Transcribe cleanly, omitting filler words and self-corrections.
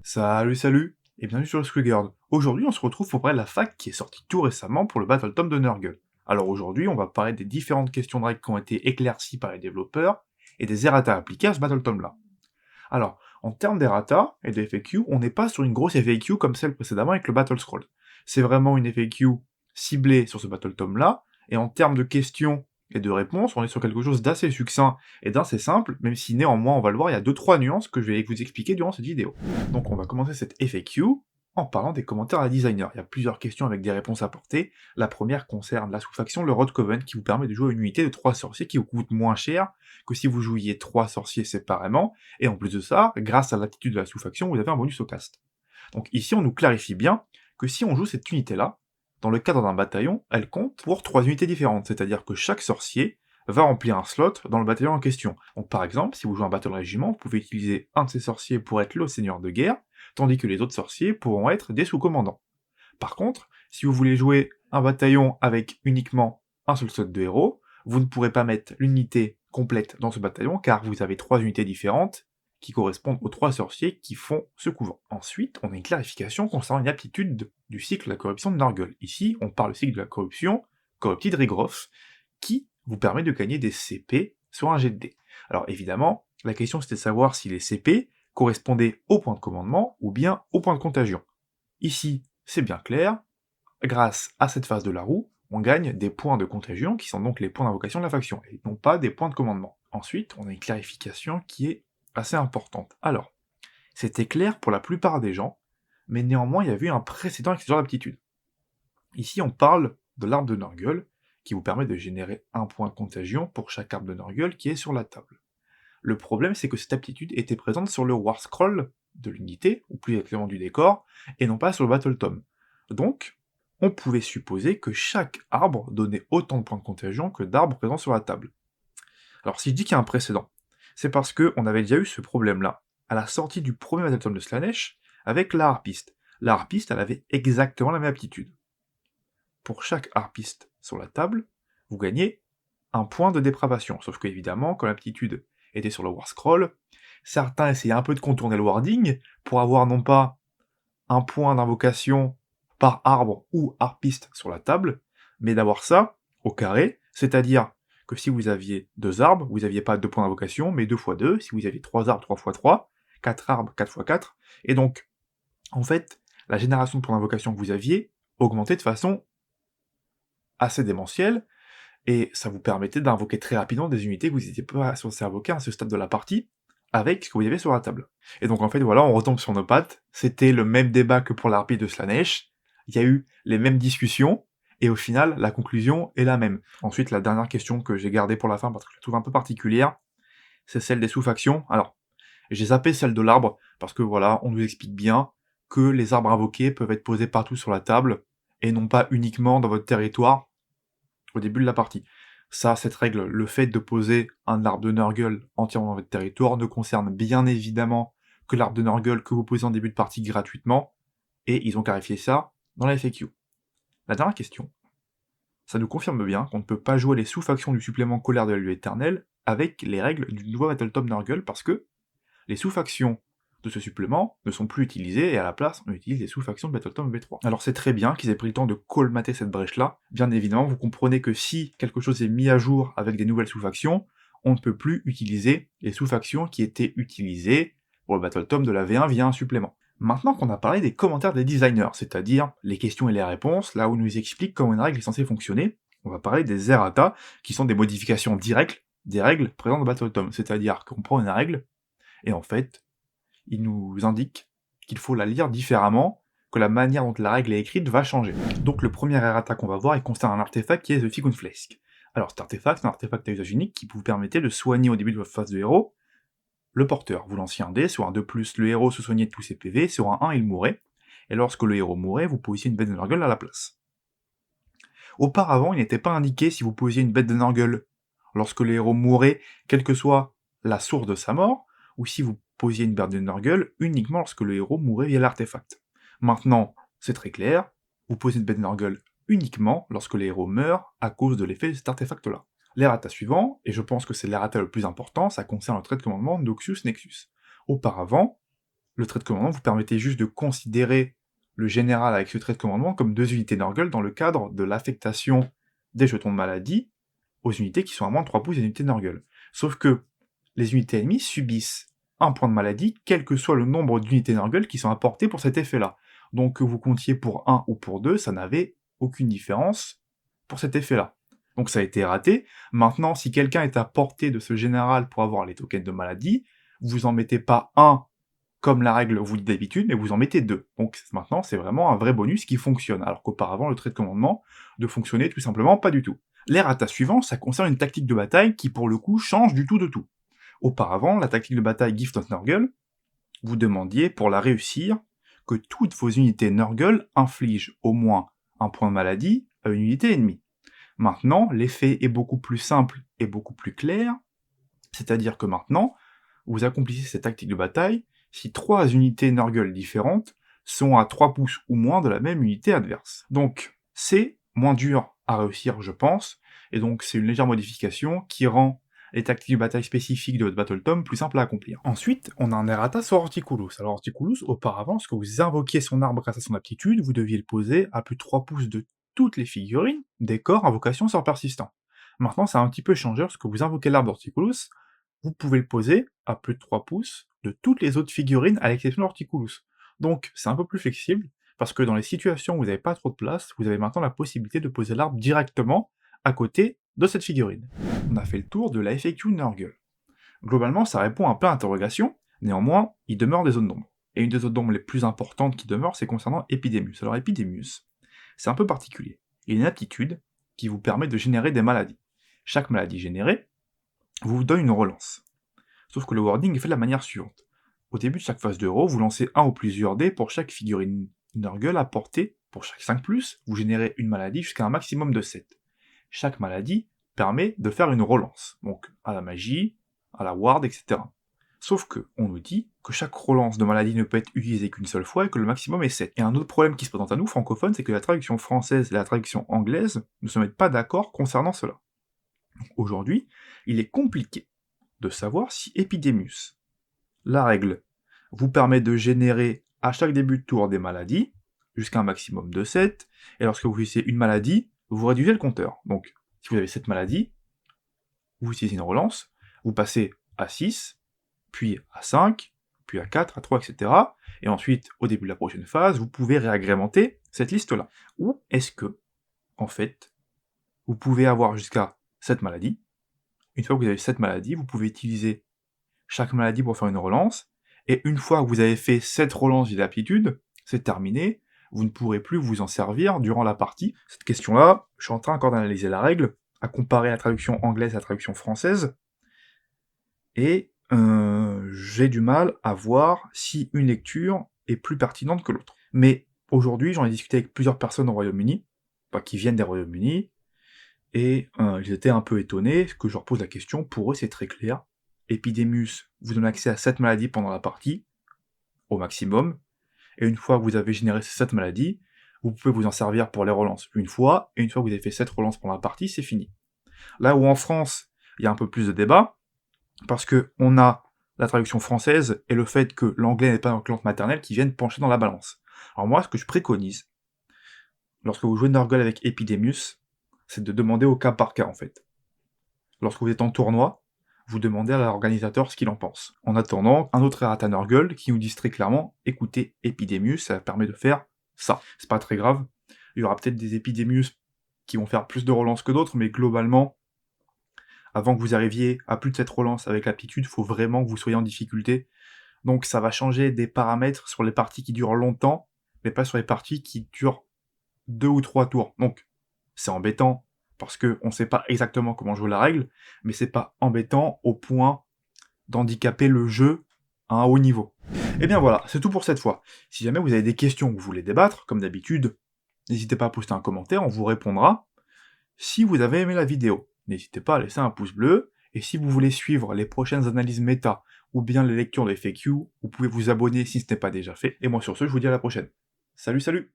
Salut, et bienvenue sur le Squigard. Aujourd'hui, on se retrouve pour parler de la fac qui est sortie tout récemment pour le Battle Tome de Nurgle. Alors aujourd'hui, on va parler des différentes questions de règles qui ont été éclaircies par les développeurs, et des errata appliqués à ce Battle Tome là. Alors, en termes d'errata et de FAQ, on n'est pas sur une grosse FAQ comme celle précédemment avec le Battle Scroll. C'est vraiment une FAQ ciblée sur ce Battle Tome là, et en termes de questions et de réponses, on est sur quelque chose d'assez succinct et d'assez simple, même si néanmoins, on va le voir, il y a 2-3 nuances que je vais vous expliquer durant cette vidéo. Donc on va commencer cette FAQ en parlant des commentaires à designer. Il y a plusieurs questions avec des réponses apportées. La première concerne la sous-faction, le Rod Coven, qui vous permet de jouer une unité de 3 sorciers qui vous coûte moins cher que si vous jouiez 3 sorciers séparément, et en plus de ça, grâce à l'attitude de la sous-faction, vous avez un bonus au cast. Donc ici on nous clarifie bien que si on joue cette unité-là, dans le cadre d'un bataillon, elle compte pour 3 unités différentes, c'est-à-dire que chaque sorcier va remplir un slot dans le bataillon en question. Donc par exemple, si vous jouez un Battle Régiment, vous pouvez utiliser un de ces sorciers pour être le seigneur de guerre, tandis que les autres sorciers pourront être des sous-commandants. Par contre, si vous voulez jouer un bataillon avec uniquement un seul slot de héros, vous ne pourrez pas mettre l'unité complète dans ce bataillon, car vous avez 3 unités différentes, qui correspondent aux 3 sorciers qui font ce couvent. Ensuite, on a une clarification concernant une aptitude du cycle de la corruption de Nurgle. Ici, on parle du cycle de la corruption, Corrupted Regroff, qui vous permet de gagner des CP sur un jet de dés. Alors évidemment, la question c'était de savoir si les CP correspondaient au point de commandement ou bien au point de contagion. Ici, c'est bien clair, grâce à cette phase de la roue, on gagne des points de contagion qui sont donc les points d'invocation de la faction, et non pas des points de commandement. Ensuite, on a une clarification qui est assez importante. Alors, c'était clair pour la plupart des gens, mais néanmoins il y avait eu un précédent avec ce genre d'aptitude. Ici on parle de l'arbre de Nurgle, qui vous permet de générer un point de contagion pour chaque arbre de Nurgle qui est sur la table. Le problème c'est que cette aptitude était présente sur le War Scroll de l'unité, ou plus exactement du décor, et non pas sur le Battle Tome. Donc, on pouvait supposer que chaque arbre donnait autant de points de contagion que d'arbres présents sur la table. Alors si je dis qu'il y a un précédent, c'est parce qu'on avait déjà eu ce problème-là, à la sortie du premier Battle Tome de Slaanesh, avec la harpiste. La harpiste, elle avait exactement la même aptitude. Pour chaque harpiste sur la table, vous gagnez un point de dépravation, sauf que évidemment, quand l'aptitude était sur le War Scroll, certains essayaient un peu de contourner le wording, pour avoir non pas un point d'invocation par arbre ou harpiste sur la table, mais d'avoir ça au carré, c'est-à-dire que si vous aviez 2 arbres, vous n'aviez pas 2 points d'invocation, mais 2 x 2, si vous aviez 3 arbres, 3 x 3, 4 arbres, 4 x 4, et donc, en fait, la génération de points d'invocation que vous aviez augmentait de façon assez démentielle, et ça vous permettait d'invoquer très rapidement des unités que vous n'étiez pas censé invoquer à ce stade de la partie, avec ce que vous avez sur la table. Et donc en fait voilà, on retombe sur nos pattes, c'était le même débat que pour l'harpie de Slaanesh, il y a eu les mêmes discussions, et au final, la conclusion est la même. Ensuite, la dernière question que j'ai gardée pour la fin, parce que je la trouve un peu particulière, c'est celle des sous-factions. Alors, j'ai zappé celle de l'arbre, parce que voilà, on nous explique bien que les arbres invoqués peuvent être posés partout sur la table, et non pas uniquement dans votre territoire, au début de la partie. Ça, cette règle, le fait de poser un arbre de Nurgle entièrement dans votre territoire ne concerne bien évidemment que l'arbre de Nurgle que vous posez en début de partie gratuitement, et ils ont clarifié ça dans la FAQ. La dernière question, ça nous confirme bien qu'on ne peut pas jouer les sous-factions du supplément colère de la lue éternelle avec les règles du nouveau Battletome Nurgle parce que les sous-factions de ce supplément ne sont plus utilisées, et à la place, on utilise les sous-factions de Battletome V3. Alors c'est très bien qu'ils aient pris le temps de colmater cette brèche-là. Bien évidemment, vous comprenez que si quelque chose est mis à jour avec des nouvelles sous-factions, on ne peut plus utiliser les sous-factions qui étaient utilisées pour le Battletome de la V1 via un supplément. Maintenant qu'on a parlé des commentaires des designers, c'est-à-dire les questions et les réponses, là où ils nous expliquent comment une règle est censée fonctionner, on va parler des errata, qui sont des modifications directes des règles présentes dans Battletome, c'est-à-dire qu'on prend une règle, et en fait, il nous indique qu'il faut la lire différemment, que la manière dont la règle est écrite va changer. Donc le premier errata qu'on va voir, il concerne un artefact qui est The Figun Flask. Alors cet artefact, c'est un artefact à usage unique qui vous permettait de soigner au début de votre phase de héros le porteur. Vous lanciez un dé, sur un 2+, le héros se soignait de tous ses PV, sur un 1, il mourait, et lorsque le héros mourait, vous posiez une bête de Nurgle à la place. Auparavant, il n'était pas indiqué si vous posiez une bête de Nurgle lorsque le héros mourait, quelle que soit la source de sa mort, ou si vous posiez une bête de Nurgle uniquement lorsque le héros mourait via l'artefact. Maintenant, c'est très clair, vous posez une bête de Nurgle uniquement lorsque le héros meurt à cause de l'effet de cet artefact-là. L'errata suivant, et je pense que c'est l'errata le plus important, ça concerne le trait de commandement Noxus Nexus. Auparavant, le trait de commandement vous permettait juste de considérer le général avec ce trait de commandement comme 2 unités Nurgle dans le cadre de l'affectation des jetons de maladie aux unités qui sont à moins de 3 pouces des unités Nurgle. Sauf que les unités ennemies subissent un point de maladie, quel que soit le nombre d'unités Nurgle qui sont apportées pour cet effet-là. Donc que vous comptiez pour 1 ou pour 2, ça n'avait aucune différence pour cet effet-là. Donc ça a été raté. Maintenant, si quelqu'un est à portée de ce général pour avoir les tokens de maladie, vous en mettez pas un comme la règle vous dit d'habitude, mais vous en mettez 2. Donc maintenant, c'est vraiment un vrai bonus qui fonctionne, alors qu'auparavant, le trait de commandement ne fonctionnait tout simplement pas du tout. L'errata suivant, ça concerne une tactique de bataille qui, pour le coup, change du tout de tout. Auparavant, la tactique de bataille Gift of Nurgle, vous demandiez, pour la réussir, que toutes vos unités Nurgle infligent au moins un point de maladie à une unité ennemie. Maintenant, l'effet est beaucoup plus simple et beaucoup plus clair, c'est-à-dire que maintenant, vous accomplissez cette tactique de bataille si 3 unités Nurgle différentes sont à 3 pouces ou moins de la même unité adverse. Donc, c'est moins dur à réussir, je pense, et donc c'est une légère modification qui rend les tactiques de bataille spécifiques de votre Battle Tome plus simples à accomplir. Ensuite, on a un errata sur Horticulus. Alors Horticulus, auparavant, lorsque vous invoquiez son arbre grâce à son aptitude, vous deviez le poser à plus de 3 pouces de toutes les figurines, décors, invocations, sorts persistants. Maintenant, ça a un petit peu changé, lorsque vous invoquez l'arbre Horticulus, vous pouvez le poser à plus de 3 pouces de toutes les autres figurines à l'exception d'Horticulus. Donc c'est un peu plus flexible, parce que dans les situations où vous n'avez pas trop de place, vous avez maintenant la possibilité de poser l'arbre directement à côté de cette figurine. On a fait le tour de la FAQ Nurgle. Globalement, ça répond à plein d'interrogations, néanmoins, il demeure des zones d'ombre. Et une des zones d'ombre les plus importantes qui demeure, c'est concernant Epidemius. Alors Epidemius, c'est un peu particulier. Il y a une aptitude qui vous permet de générer des maladies. Chaque maladie générée vous donne une relance. Sauf que le wording est fait de la manière suivante. Au début de chaque phase d'euro, vous lancez un ou plusieurs dés pour chaque figurine Nurgle apportée. Pour chaque 5+, vous générez une maladie jusqu'à un maximum de 7. Chaque maladie permet de faire une relance, donc à la magie, à la ward, etc. Sauf que, on nous dit que chaque relance de maladie ne peut être utilisée qu'une seule fois et que le maximum est 7. Et un autre problème qui se présente à nous, francophones, c'est que la traduction française et la traduction anglaise ne se mettent pas d'accord concernant cela. Aujourd'hui, il est compliqué de savoir si Epidemius, la règle, vous permet de générer à chaque début de tour des maladies, jusqu'à un maximum de 7, et lorsque vous utilisez une maladie, vous réduisez le compteur. Donc, si vous avez 7 maladies, vous utilisez une relance, vous passez à 6, puis à 5, puis à 4, à 3, etc. Et ensuite, au début de la prochaine phase, vous pouvez réagrémenter cette liste-là. Ou est-ce que, en fait, vous pouvez avoir jusqu'à 7 maladies. Une fois que vous avez 7 maladies, vous pouvez utiliser chaque maladie pour faire une relance, et une fois que vous avez fait 7 relances d'aptitude, c'est terminé, vous ne pourrez plus vous en servir durant la partie. Cette question-là, je suis en train encore d'analyser la règle, à comparer la traduction anglaise à la traduction française, et j'ai du mal à voir si une lecture est plus pertinente que l'autre. Mais aujourd'hui, j'en ai discuté avec plusieurs personnes au Royaume-Uni, qui viennent des Royaumes-Unis, et ils étaient un peu étonnés que je leur pose la question. Pour eux, c'est très clair. Epidemius vous donne accès à 7 maladies pendant la partie, au maximum, et une fois que vous avez généré ces 7 maladies, vous pouvez vous en servir pour les relances une fois, et une fois que vous avez fait 7 relances pendant la partie, c'est fini. Là où en France, il y a un peu plus de débat, parce que on a la traduction française et le fait que l'anglais n'est pas notre langue maternelle qui viennent pencher dans la balance. Alors moi, ce que je préconise, lorsque vous jouez Nurgle avec Epidemius, c'est de demander au cas par cas, en fait. Lorsque vous êtes en tournoi, vous demandez à l'organisateur ce qu'il en pense. En attendant, un autre errata Nurgle qui nous dit très clairement, écoutez, Epidemius, ça permet de faire ça. C'est pas très grave. Il y aura peut-être des Epidemius qui vont faire plus de relances que d'autres, mais globalement, avant que vous arriviez à plus de cette relance avec l'aptitude, il faut vraiment que vous soyez en difficulté. Donc ça va changer des paramètres sur les parties qui durent longtemps, mais pas sur les parties qui durent 2 ou 3 tours. Donc, c'est embêtant, parce qu'on sait pas exactement comment jouer la règle, mais c'est pas embêtant au point d'handicaper le jeu à un haut niveau. Et bien voilà, c'est tout pour cette fois. Si jamais vous avez des questions que vous voulez débattre, comme d'habitude, n'hésitez pas à poster un commentaire, on vous répondra. Si vous avez aimé la vidéo, n'hésitez pas à laisser un pouce bleu, et si vous voulez suivre les prochaines analyses méta, ou bien les lectures des FAQ, vous pouvez vous abonner si ce n'est pas déjà fait. Et moi sur ce, je vous dis à la prochaine. Salut, salut!